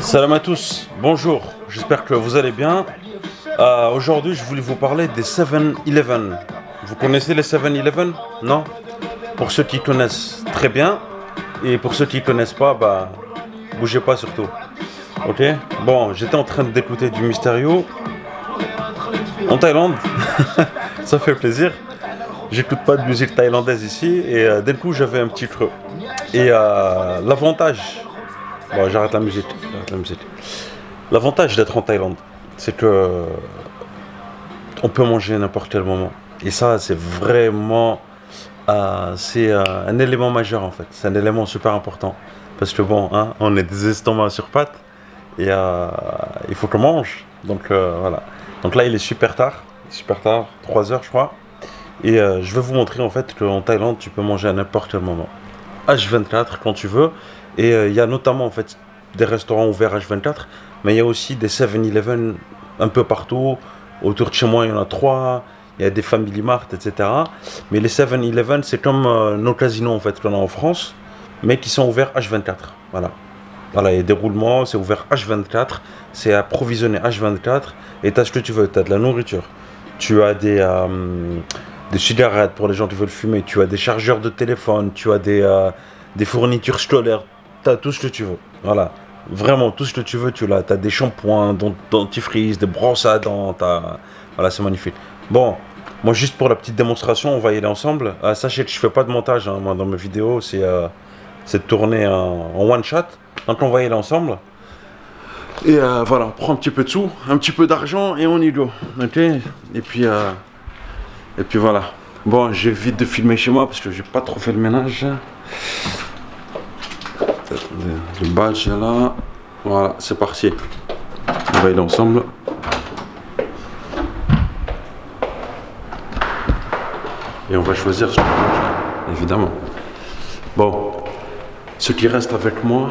Salam à tous, bonjour, j'espère que vous allez bien. Aujourd'hui je voulais vous parler des 7-Eleven. Vous connaissez les 7-Eleven? Non? Pour ceux qui connaissent, très bien. Et pour ceux qui connaissent pas, bah bougez pas surtout. Ok? Bon, j'étais en train d'écouter du Mysterio en Thaïlande. Ça fait plaisir. J'écoute pas de musique thaïlandaise ici et d'un coup j'avais un petit creux. Et l'avantage... Bon, j'arrête la musique. L'avantage d'être en Thaïlande, c'est que on peut manger à n'importe quel moment. Et ça, c'est vraiment un élément majeur en fait. C'est un élément super important. Parce que bon, hein, on est des estomacs sur pattes et il faut qu'on mange. Donc voilà. Donc là, il est super tard, 3 heures je crois. Et je vais vous montrer en fait qu'en Thaïlande, tu peux manger à n'importe quel moment. H24 quand tu veux. Et il y a notamment en fait des restaurants ouverts H24, mais il y a aussi des 7-Eleven un peu partout. Autour de chez moi, il y en a 3. Il y a des Family Mart, etc. Mais les 7-Eleven, c'est comme nos casinos en fait qu'on a en France, mais qui sont ouverts H24. Voilà. Voilà, il y a des roulements, c'est ouvert H24, c'est approvisionné H24, et tu as ce que tu veux. Tu as de la nourriture, tu as des cigarettes pour les gens qui veulent fumer, tu as des chargeurs de téléphone, tu as des fournitures scolaires. T'as tout ce que tu veux, voilà, vraiment tout ce que tu veux, tu l'as. T'as des shampoings, dentifrice, des brosses à dents, voilà, c'est magnifique. Bon, moi juste pour la petite démonstration, on va y aller ensemble. Sachez que je fais pas de montage, hein, moi dans mes vidéos, c'est de tourner en one shot, donc on va y aller ensemble. Et voilà, on prend un petit peu de sous, un petit peu d'argent et on y go, ok. Et puis voilà. Bon, j'évite de filmer chez moi parce que j'ai pas trop fait le ménage. Le badge est là, voilà, c'est parti. On va y aller ensemble. Et on va choisir ce qu'on mange, évidemment. Bon, ceux qui restent avec moi,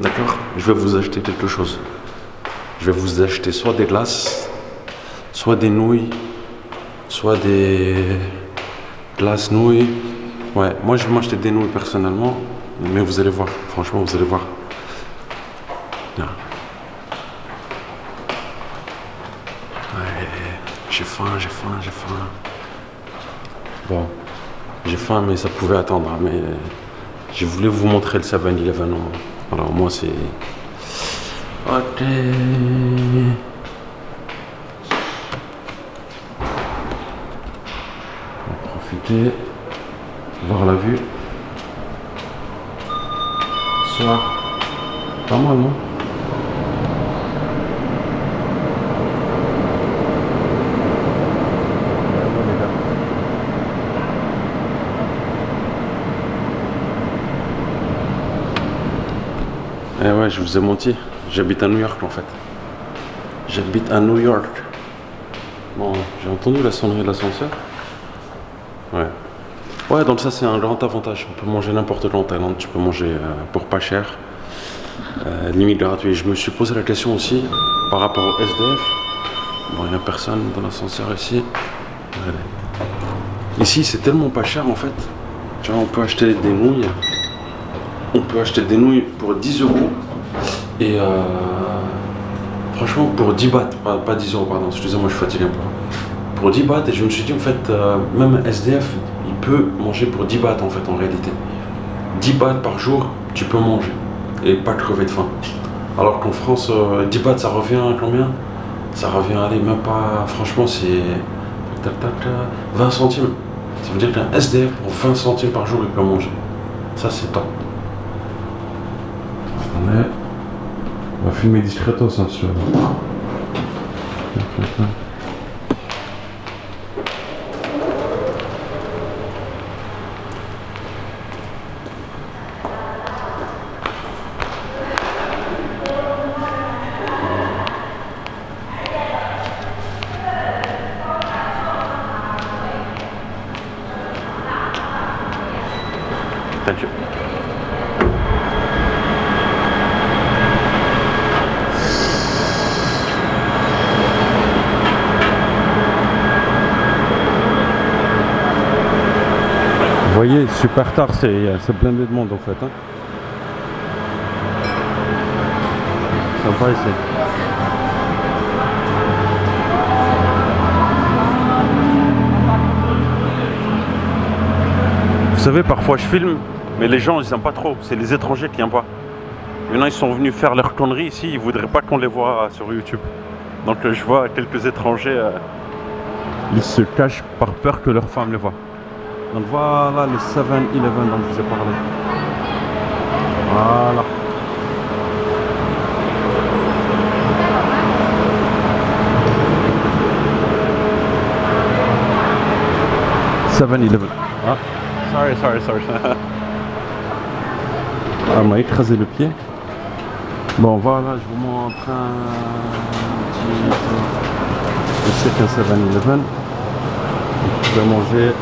d'accord, je vais vous acheter quelque chose. Je vais vous acheter soit des glaces, soit des nouilles, soit des glaces nouilles. Ouais, moi je vais m'acheter des nouilles personnellement. Mais vous allez voir, franchement, vous allez voir. Ouais, j'ai faim. Bon, j'ai faim, mais ça pouvait attendre. Mais je voulais vous montrer le 7-Eleven. Alors, moi, c'est... Ok. On va profiter, voir la vue. Pas mal, non? Eh ouais, je vous ai menti. J'habite à New York en fait. J'habite à New York. Bon, j'ai entendu la sonnerie de l'ascenseur. Ouais. Ouais, donc ça c'est un grand avantage. On peut manger n'importe quoi en Thaïlande. Tu peux manger pour pas cher, limite gratuit. Je me suis posé la question aussi par rapport au SDF. Bon, il n'y a personne dans l'ascenseur ici. Ici c'est tellement pas cher en fait. Tu vois, on peut acheter des nouilles. On peut acheter des nouilles pour 10 euros. Et franchement pour 10 bahts, pas 10 euros pardon, excusez-moi je suis fatigué un peu. Pour 10 bahts, et je me suis dit en fait, même SDF, il peut manger pour 10 bahts en fait en réalité. 10 bahts par jour, tu peux manger et pas crever de faim. Alors qu'en France, 10 bahts ça revient à combien? Ça revient à aller même pas, franchement c'est 20 centimes. Ça veut dire qu'un SDF pour 20 centimes par jour il peut manger. Ça c'est top. On va filmer discretos hein, sur... Thank you. Vous voyez, super tard, c'est blindé de monde en fait. Hein. Sympa ici. Vous savez, parfois je filme, mais les gens ils aiment pas trop. C'est les étrangers qui aiment pas. Maintenant ils sont venus faire leurs conneries ici, ils voudraient pas qu'on les voit sur YouTube. Donc je vois quelques étrangers, ils se cachent par peur que leurs femmes les voient. Donc voilà le 7-Eleven dont je vous ai parlé. Voilà. Ah. Sorry. Ah, m'a écrasé le pied. Bon, voilà, je vous montre un petit. C'est un 7-Eleven. Vous pouvez manger.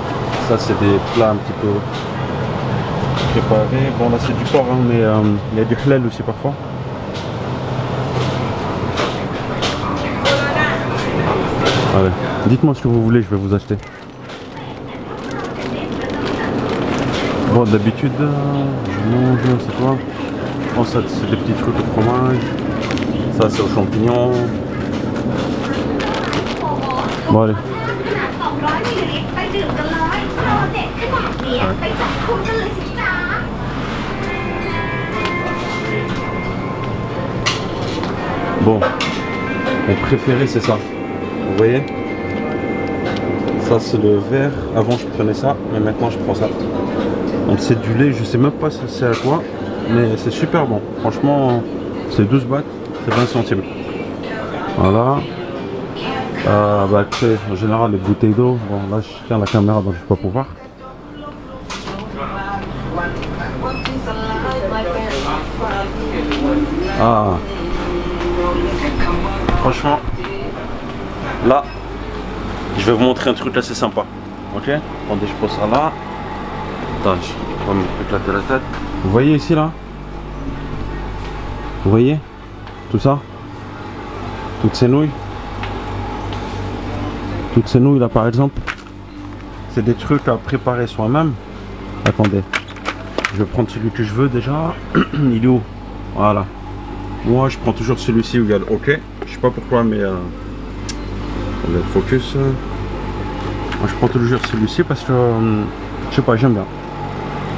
Ça, c'est des plats un petit peu préparés. Bon, là, c'est du porc, hein, mais il y a du halal aussi parfois. Allez, dites-moi ce que vous voulez, je vais vous acheter. Bon, d'habitude, je mange, c'est quoi? Bon, ça, c'est des petits trucs au fromage. Ça, c'est aux champignons. Bon, allez. Bon, mon préféré, c'est ça. Vous voyez? Ça, c'est le vert. Avant, je prenais ça, mais maintenant, je prends ça. Donc c'est du lait, je sais même pas si c'est à quoi, mais c'est super bon. Franchement, c'est 12 bahts, c'est 20 centimes. Voilà. Bah après, en général, les bouteilles d'eau. Bon, là, je tiens la caméra, donc je vais pas pouvoir. Ah. Franchement, là, je vais vous montrer un truc assez sympa. Ok? Attendez, je pose ça là. Attends, je vais m'éclater la tête. Vous voyez ici là? Vous voyez? Tout ça? Toutes ces nouilles? Toutes ces nouilles là par exemple? C'est des trucs à préparer soi-même. Attendez. Je vais prendre celui que je veux déjà. Il est où? Voilà. Moi je prends toujours celui-ci où il y a le OK. Je sais pas pourquoi mais on va focus. Moi je prends toujours celui-ci parce que je sais pas, j'aime bien.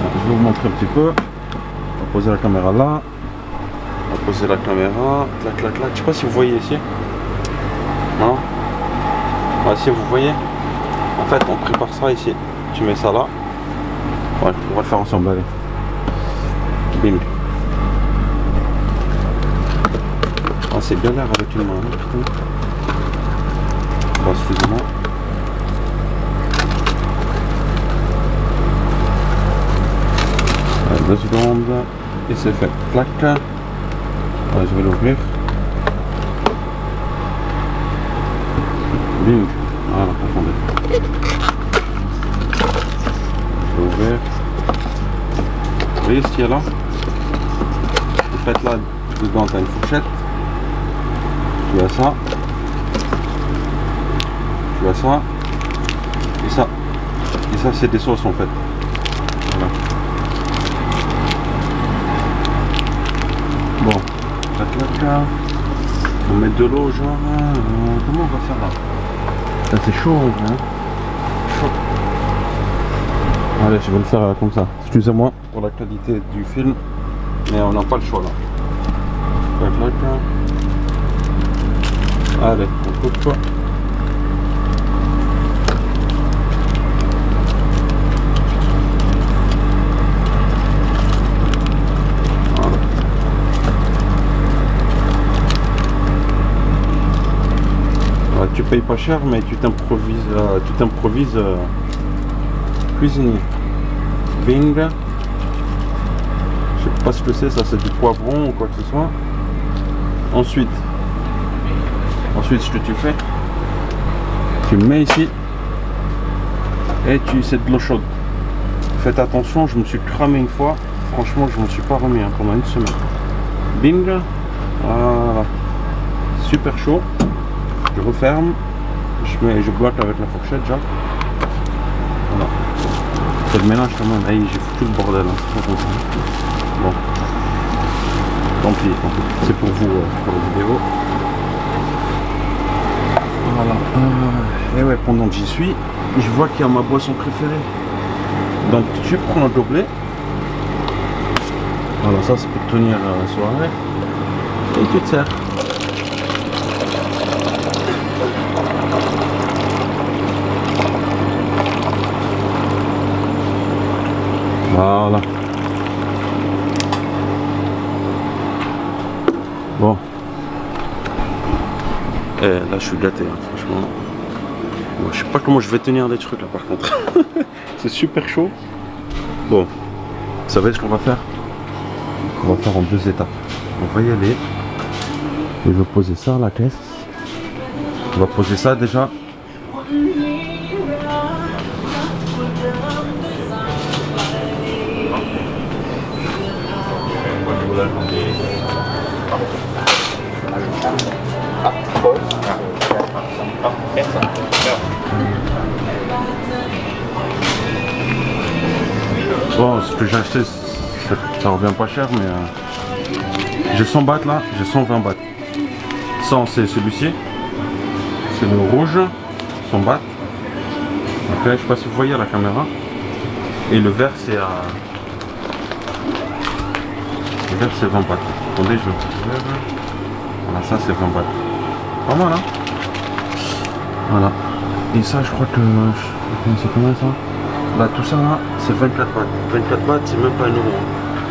Je vais vous montrer un petit peu. On va poser la caméra là. On va poser la caméra. Clac, clac, clac. Je sais pas si vous voyez ici. Non? Ah, si vous voyez. En fait, on prépare ça ici. Tu mets ça là. Ouais, on va le faire ensemble. Allez. Bing. Ah, c'est galère avec une main. Bon, excusez-moi. Allez, 2 secondes. Et c'est fait. Clac. Allez, je vais l'ouvrir. Bing. Voilà, attendez. Je vais ouvrir. Vous voyez ce qu'il y a là? En fait là, dedans tu as une fourchette. Tu as ça. Tu as ça. Et ça. Et ça c'est des sauces en fait. Voilà. Bon. Là. On met de l'eau genre. Comment on va faire là? Ça c'est chaud hein. Chaud. Allez, je vais le faire comme ça. Excusez-moi pour la qualité du film, mais on n'a pas le choix là. Allez, on coupe quoi. Voilà. Tu payes pas cher, mais tu t'improvises cuisinier. Bing. Je sais pas ce que c'est, ça c'est du poivron ou quoi que ce soit. Ensuite ce que tu fais, tu le mets ici et c'est de l'eau chaude. Faites attention, je me suis cramé une fois, franchement je me suis pas remis hein, pendant une semaine. Bing. Voilà. Super chaud. Je referme, je bloque avec la fourchette, Jacques. Voilà. C'est le mélange quand même. Hey, j'ai foutu le bordel. Hein. Bon. Tant pis, c'est pour vous, pour la vidéo. Voilà. Et ouais, pendant que j'y suis, je vois qu'il y a ma boisson préférée. Donc tu prends un gobelet. Voilà, ça c'est pour tenir la soirée. Et tu te sers. Voilà. Bon. Et là je suis gâté, hein, franchement. Bon, je sais pas comment je vais tenir les trucs là par contre. C'est super chaud. Bon, vous savez ce qu'on va faire? On va faire en 2 étapes. On va y aller. Et je vais poser ça à la caisse. On va poser ça déjà. Bon, ce que j'ai acheté, ça revient pas cher, mais j'ai 100 bahts là, j'ai 120 bahts. 100 c'est celui-ci, c'est le rouge, 100 bahts. Ok, je sais pas si vous voyez à la caméra. Et le vert c'est à... Le vert c'est 20 bahts. Attendez, je vais... Voilà, ça c'est 20 bahts. Pas mal, hein? Voilà. Et ça, je crois que... C'est combien ça? Bah tout ça là, c'est 24 bahts. 24 bahts, c'est même pas 1 euro.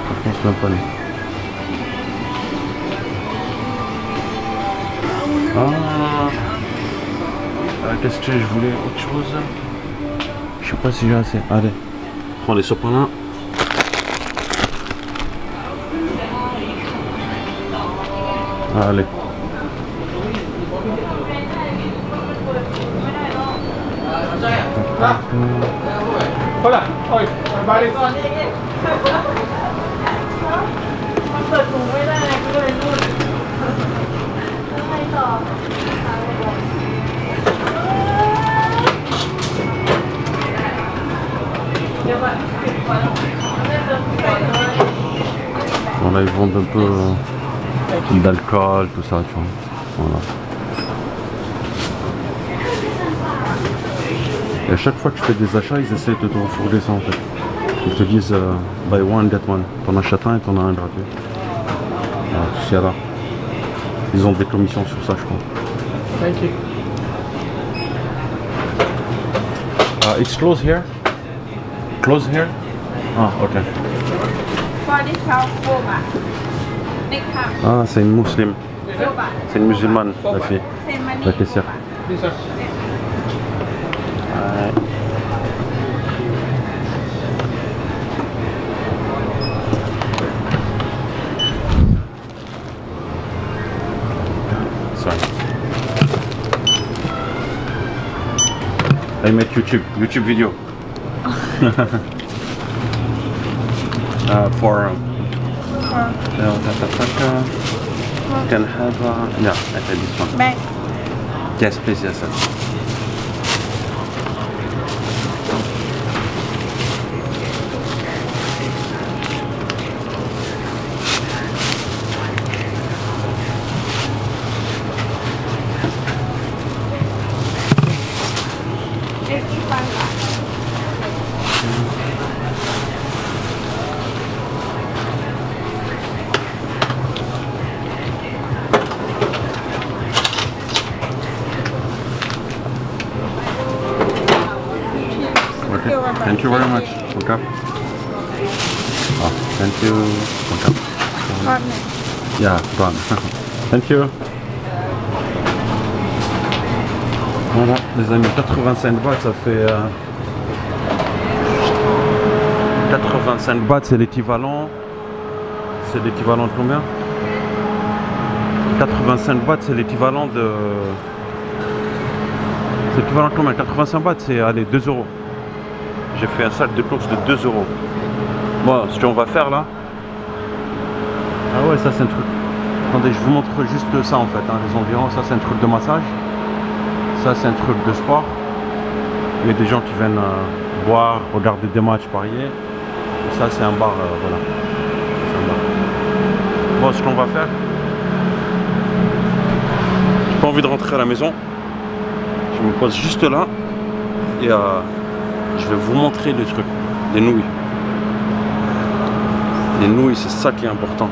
Je pense même pas les. Qu'est-ce que je voulais? Autre chose? Je sais pas si j'ai assez. Allez, prends les sopalins. Allez. Voilà, ôi, bà đi con. Bon là ils vendent un peu d'alcool, tout ça, tu vois. Voilà. Et à chaque fois que je fais des achats, ils essaient de te refourguer ça en fait. Ils te disent buy one, get one. T'en achètes un et t'en as un gratuit. Voilà, tout ce qu'il y a là. Ils ont des commissions sur ça, je crois. Thank you. It's closed here? Closed here? Ah, ok. Ah, c'est une musulmane. C'est une musulmane, la fille. La caissière. This one. Sorry. I make YouTube video. For can have yeah, I take this one. Bye. Yes, please, yes, sir. Okay. Thank you very much. Okay. Oh, thank you. Okay. Yeah, done. Thank you. Voilà, les amis, 85 bahts, ça fait 85 bahts, c'est l'équivalent. C'est l'équivalent de combien? 85 bahts, c'est l'équivalent de. C'est l'équivalent de combien? 85 bahts, c'est allez 2 euros. J'ai fait un sac de course de 2 euros. Bon, ce qu'on va faire là. Ah ouais, ça c'est un truc. Attendez, je vous montre juste ça en fait, hein, les environs. Ça c'est un truc de massage. Ça c'est un truc de sport. Il y a des gens qui viennent boire, regarder des matchs, parier. Et ça c'est un bar, voilà. C'est un bar. Bon, ce qu'on va faire, j'ai pas envie de rentrer à la maison. Je me pose juste là et je vais vous montrer le truc, les nouilles. Les nouilles, c'est ça qui est important.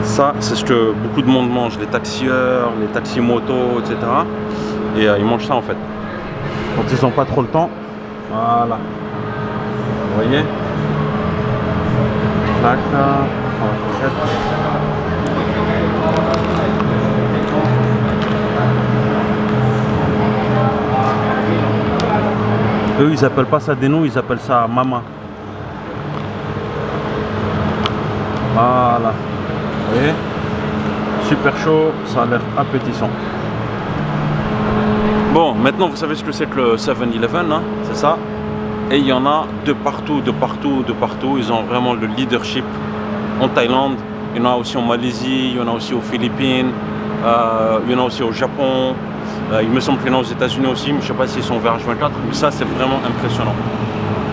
Ça, c'est ce que beaucoup de monde mange, les taxieurs, les taxis-motos, etc. Et ils mangent ça en fait. Quand ils n'ont pas trop le temps, voilà. Vous voyez? Tac, eux, ils appellent pas ça des nouilles, ils appellent ça mama. Voilà. Vous voyez? Super chaud, ça a l'air appétissant. Bon, maintenant vous savez ce que c'est que le 7-Eleven, hein, c'est ça. Et il y en a de partout, de partout, de partout. Ils ont vraiment le leadership en Thaïlande. Il y en a aussi en Malaisie, il y en a aussi aux Philippines, il y en a aussi au Japon. Il me semble qu'il y en a aux États-Unis aussi, mais je ne sais pas s'ils sont ouverts H24. Mais ça, c'est vraiment impressionnant.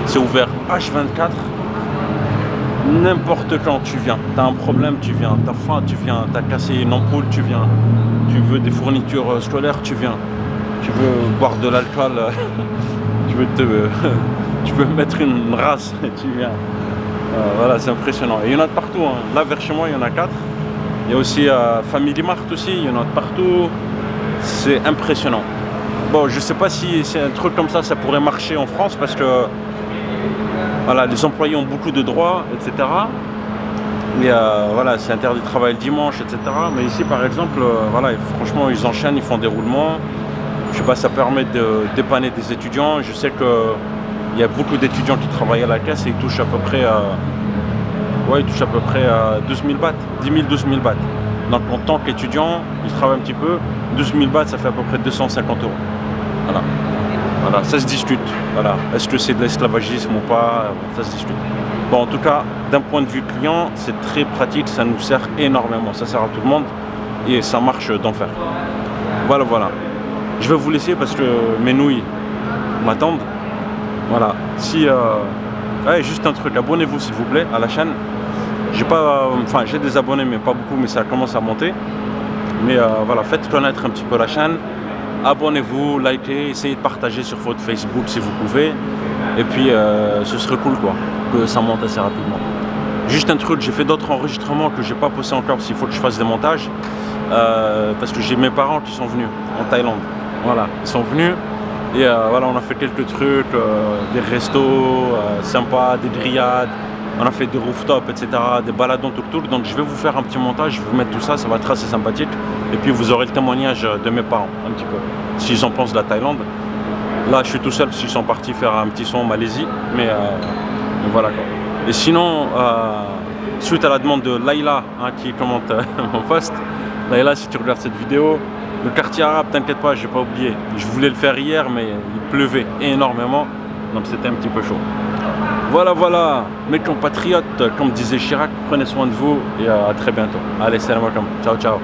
C'est ouvert H24. N'importe quand tu viens, tu as un problème, tu viens, tu as faim, tu viens, tu as cassé une ampoule, tu viens, tu veux des fournitures scolaires, tu viens, tu veux boire de l'alcool, tu veux mettre une race, tu viens. Voilà, c'est impressionnant. Et il y en a de partout, hein. Là vers chez moi, il y en a 4. Il y a aussi Family Mart aussi, il y en a de partout. C'est impressionnant. Bon, je sais pas si c'est un truc comme ça pourrait marcher en France parce que voilà, les employés ont beaucoup de droits, etc. Mais voilà, c'est interdit de travailler le dimanche, etc. Mais ici, par exemple, voilà, franchement, ils enchaînent, ils font des roulements. Je sais pas, ça permet de dépanner des étudiants. Je sais qu'il y a beaucoup d'étudiants qui travaillent à la caisse et ils touchent à peu près à 12 000 bahts, 10 000, 12 000 bahts. Donc en tant qu'étudiant, ils travaillent un petit peu. 12 000 bahts, ça fait à peu près 250 €. Voilà. Voilà, ça se discute. Voilà. Est-ce que c'est de l'esclavagisme ou pas? Ça se discute. Bon, en tout cas, d'un point de vue client, c'est très pratique, ça nous sert énormément. Ça sert à tout le monde et ça marche d'enfer. Voilà, voilà. Je vais vous laisser parce que mes nouilles m'attendent. Voilà. Si, ouais, juste un truc, abonnez-vous s'il vous plaît à la chaîne. J'ai des abonnés, mais pas beaucoup, mais ça commence à monter. Mais voilà, faites connaître un petit peu la chaîne. Abonnez-vous, likez, essayez de partager sur votre Facebook si vous pouvez. Et puis ce serait cool quoi, que ça monte assez rapidement. Juste un truc, j'ai fait d'autres enregistrements que j'ai pas posté encore parce qu'il faut que je fasse des montages. Parce que j'ai mes parents qui sont venus en Thaïlande. Voilà, ils sont venus et voilà, on a fait quelques trucs, des restos sympas, des grillades. On a fait des rooftops, etc., des baladons tuk-tuk. Donc je vais vous faire un petit montage, je vais vous mettre tout ça, ça va être assez sympathique. Et puis vous aurez le témoignage de mes parents, un petit peu, s'ils en pensent de la Thaïlande. Là, je suis tout seul parce qu'ils sont partis faire un petit son en Malaisie. Mais voilà quoi. Et sinon, suite à la demande de Laïla, hein, qui commente mon post, Laïla, si tu regardes cette vidéo, le quartier arabe, t'inquiète pas, j'ai pas oublié. Je voulais le faire hier, mais il pleuvait énormément. Donc c'était un petit peu chaud. Voilà, voilà, mes compatriotes, comme disait Chirac, prenez soin de vous et à très bientôt. Allez, salam alaikum, ciao, ciao.